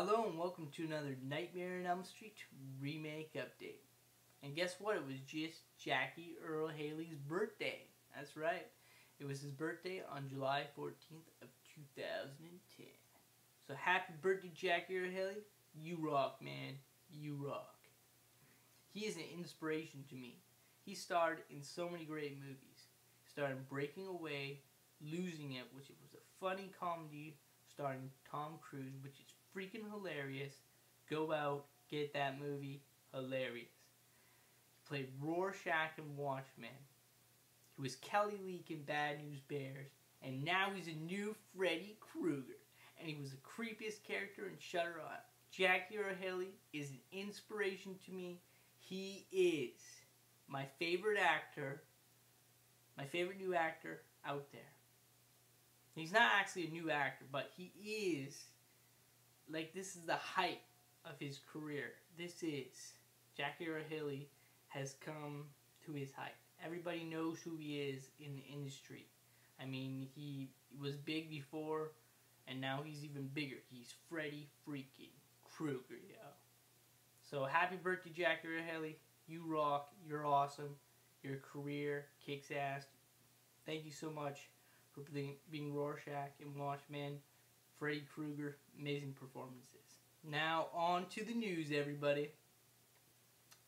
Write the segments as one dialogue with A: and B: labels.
A: Hello and welcome to another Nightmare on Elm Street remake update. And guess what? It was just Jackie Earle Haley's birthday. That's right. It was his birthday on July 14th of 2010. So happy birthday, Jackie Earle Haley. You rock, man. You rock. He is an inspiration to me. He starred in so many great movies. He starred in Breaking Away, Losing It, which was a funny comedy starring Tom Cruise, which is freaking hilarious. Go out, get that movie. Hilarious. He played Rorschach in Watchmen. He was Kelly Leak in Bad News Bears. And now he's a new Freddy Krueger. And he was the creepiest character in Shutter Island. Jackie Earle Haley is an inspiration to me. He is my favorite actor, my favorite new actor out there. He's not actually a new actor, but he is, like, this is the height of his career. This is, Jackie Earle Haley has come to his height. Everybody knows who he is in the industry. I mean, he was big before, and now he's even bigger. He's Freddy freaking Krueger, yo. So happy birthday, Jackie Earle Haley. You rock. You're awesome. Your career kicks ass. Thank you so much for being Rorschach in Watchmen, Freddy Krueger, amazing performances. Now, on to the news, everybody.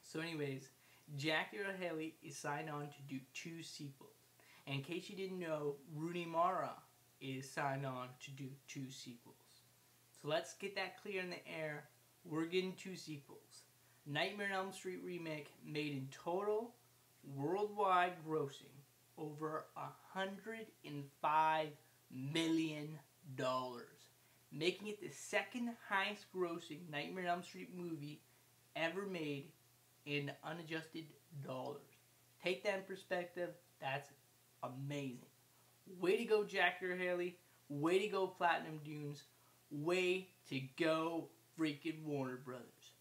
A: So anyways, Jackie Earle Haley is signed on to do 2 sequels. And in case you didn't know, Rooney Mara is signed on to do 2 sequels. So let's get that clear in the air. We're getting 2 sequels. Nightmare on Elm Street Remake made in total worldwide grossing over $105 million, making it the second highest grossing Nightmare on Elm Street movie ever made in unadjusted dollars. Take that in perspective, that's amazing. Way to go, Jackie Earle Haley. Way to go, Platinum Dunes. Way to go, freaking Warner Brothers.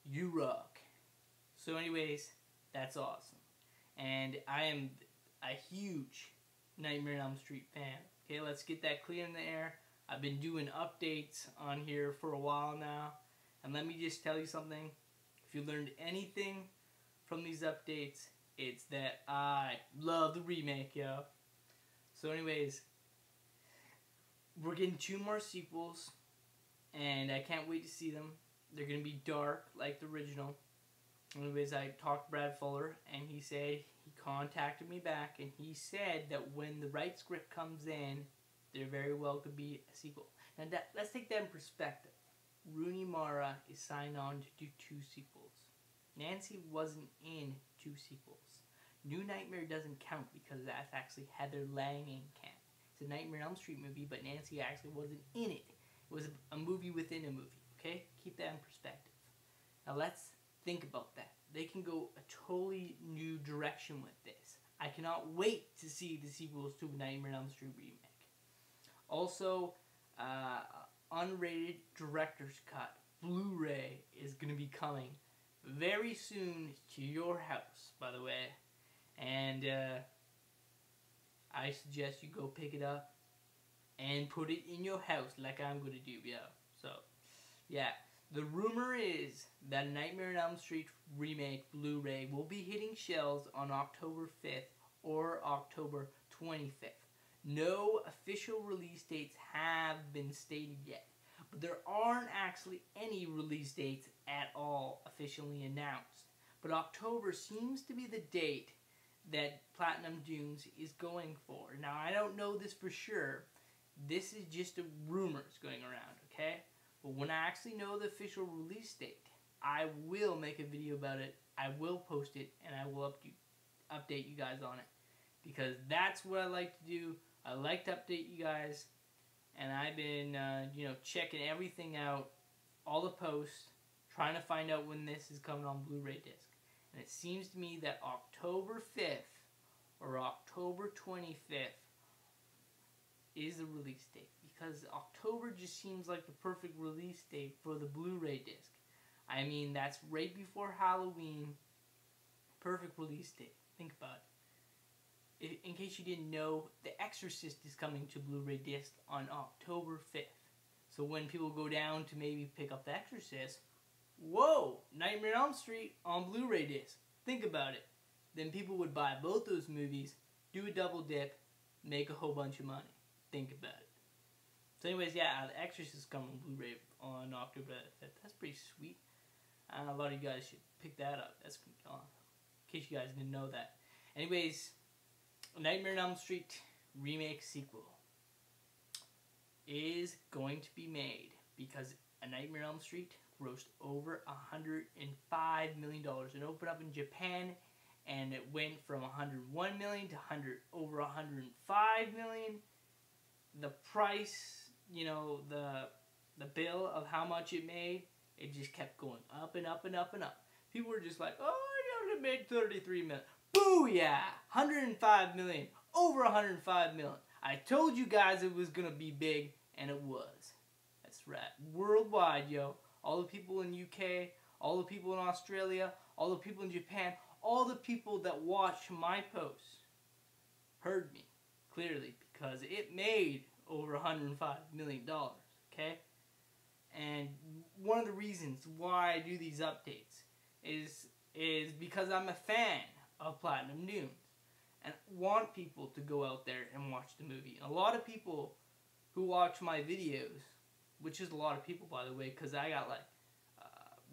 A: You rock. So anyways, that's awesome. And I am a huge Nightmare on Elm Street fan. Okay, let's get that clear in the air. I've been doing updates on here for a while now. And let me just tell you something. If you learned anything from these updates, it's that I love the remake, yo. So anyways, we're getting 2 more sequels. And I can't wait to see them. They're going to be dark like the original. Anyways, I talked to Brad Fuller, and he said he contacted me back, and he said that when the right script comes in, there very well could be a sequel. Now, let's take that in perspective. Rooney Mara is signed on to do 2 sequels. Nancy wasn't in 2 sequels. New Nightmare doesn't count because that's actually Heather Langenkamp. It's a Nightmare on Elm Street movie, but Nancy actually wasn't in it. It was a movie within a movie, okay? Keep that in perspective. Now, let's think about that. They can go a totally new direction with this. I cannot wait to see the sequels to Nightmare on Elm Street Remake. Also, unrated director's cut Blu-ray is going to be coming very soon to your house, by the way. And I suggest you go pick it up and put it in your house like I'm going to do, yo. So, yeah. The rumor is that Nightmare on Elm Street Remake Blu-ray will be hitting shelves on October 5th or October 25th. No official release dates have been stated yet, but there aren't actually any release dates at all officially announced. But October seems to be the date that Platinum Dunes is going for. Now, I don't know this for sure. This is just a rumors going around, okay? But when I actually know the official release date, I will make a video about it. I will post it, and I will update you guys on it. Because that's what I like to do. I like to update you guys. And I've been, checking everything out. All the posts. Trying to find out when this is coming on Blu-ray disc. And it seems to me that October 5th or October 25th is the release date. Because October just seems like the perfect release date for the Blu-ray disc. I mean, that's right before Halloween. Perfect release date. Think about it. In case you didn't know, The Exorcist is coming to Blu-ray disc on October 5th. So when people go down to maybe pick up The Exorcist, whoa, Nightmare on Elm Street on Blu-ray disc. Think about it. Then people would buy both those movies, do a double dip, make a whole bunch of money. Think about it. So anyways, yeah, The Exorcist is coming on Blu-ray on October 5th. That's pretty sweet. A lot of you guys should pick that up. That's in case you guys didn't know that. Anyways, Nightmare on Elm Street remake sequel is going to be made because A Nightmare on Elm Street grossed over $105 million. It opened up in Japan, and it went from $101 million to over $105 million. The price, you know, the bill of how much it made, it just kept going up and up and up and up. People were just like, oh, it only made $33 million. Booyah! $105 million. Over $105 million. I told you guys it was going to be big, and it was. That's right. Worldwide, yo. All the people in UK, all the people in Australia, all the people in Japan, all the people that watch my posts heard me clearly because it made over $105 million, okay? And one of the reasons why I do these updates is because I'm a fan of Platinum Dunes and want people to go out there and watch the movie. And a lot of people who watch my videos, which is a lot of people, by the way, because I got like,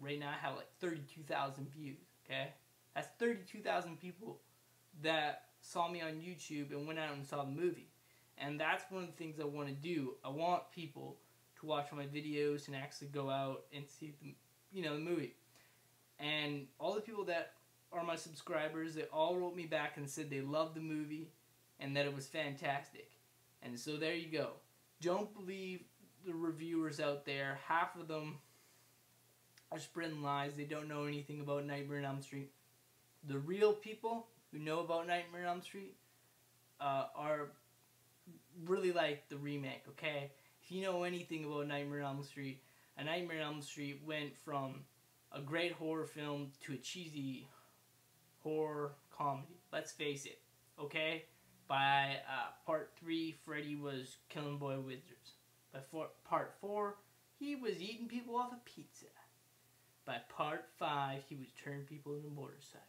A: right now I have like 32,000 views, okay? That's 32,000 people that saw me on YouTube and went out and saw the movie. And that's one of the things I want to do. I want people to watch my videos and actually go out and see the, you know, the movie. And all the people that are my subscribers, they all wrote me back and said they loved the movie and that it was fantastic. And so there you go. Don't believe the reviewers out there. Half of them are spreading lies. They don't know anything about Nightmare on Elm Street. The real people who know about Nightmare on Elm Street are really like the remake, okay? If you know anything about Nightmare on Elm Street, A Nightmare on Elm Street went from a great horror film to a cheesy horror comedy. Let's face it, okay? By part 3, Freddy was killing boy wizards. By part 4, he was eating people off a pizza. By part 5, he was turning people into motorcycles.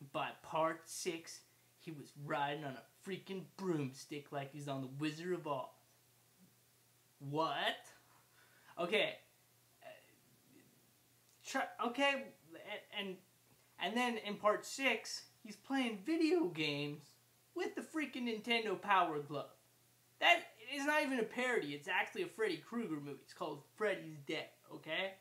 A: And by part 6, he was riding on a freaking broomstick like he's on the Wizard of Oz. What? Okay. Okay, and then in part 6, he's playing video games with the freaking Nintendo Power Glove. That is not even a parody. It's actually a Freddy Krueger movie. It's called Freddy's Dead, okay?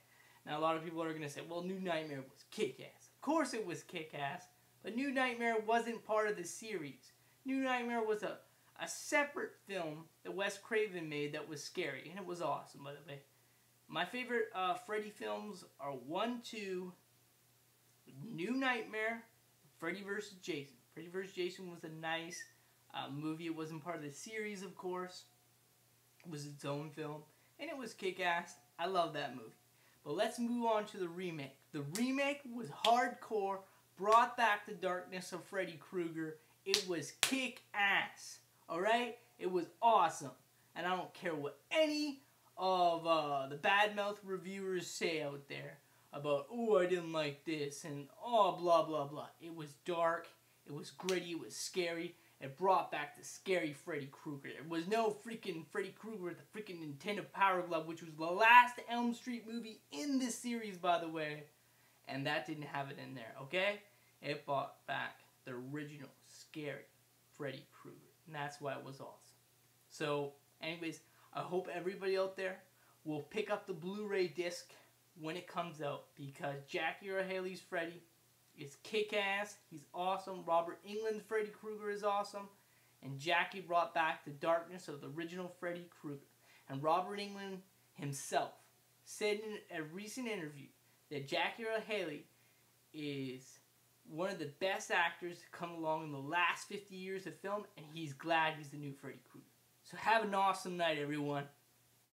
A: Now, a lot of people are going to say, well, New Nightmare was kick-ass. Of course it was kick-ass, but New Nightmare wasn't part of the series. New Nightmare was a separate film that Wes Craven made that was scary, and it was awesome, by the way. My favorite Freddy films are 1, 2, New Nightmare, Freddy vs. Jason. Freddy vs. Jason was a nice movie. It wasn't part of the series, of course. It was its own film, and it was kick-ass. I love that movie. But let's move on to the remake. The remake was hardcore, brought back the darkness of Freddy Krueger. It was kick-ass, alright? It was awesome. And I don't care what any of the badmouth reviewers say out there about, oh, I didn't like this, and oh, blah, blah, blah. It was dark, it was gritty, it was scary. It brought back the scary Freddy Krueger. There was no freaking Freddy Krueger with the freaking Nintendo Power Glove, which was the last Elm Street movie in this series, by the way. And that didn't have it in there, okay? It brought back the original scary Freddy Krueger. And that's why it was awesome. So, anyways, I hope everybody out there will pick up the Blu-ray disc when it comes out, because Jackie Earle Haley's Freddy is kick-ass. He's awesome. Robert Englund's Freddy Krueger is awesome. And Jackie brought back the darkness of the original Freddy Krueger. And Robert Englund himself said in a recent interview that Jackie Earle Haley is one of the best actors to come along in the last 50 years of film, and he's glad he's the new Freddy Krueger. So have an awesome night, everyone.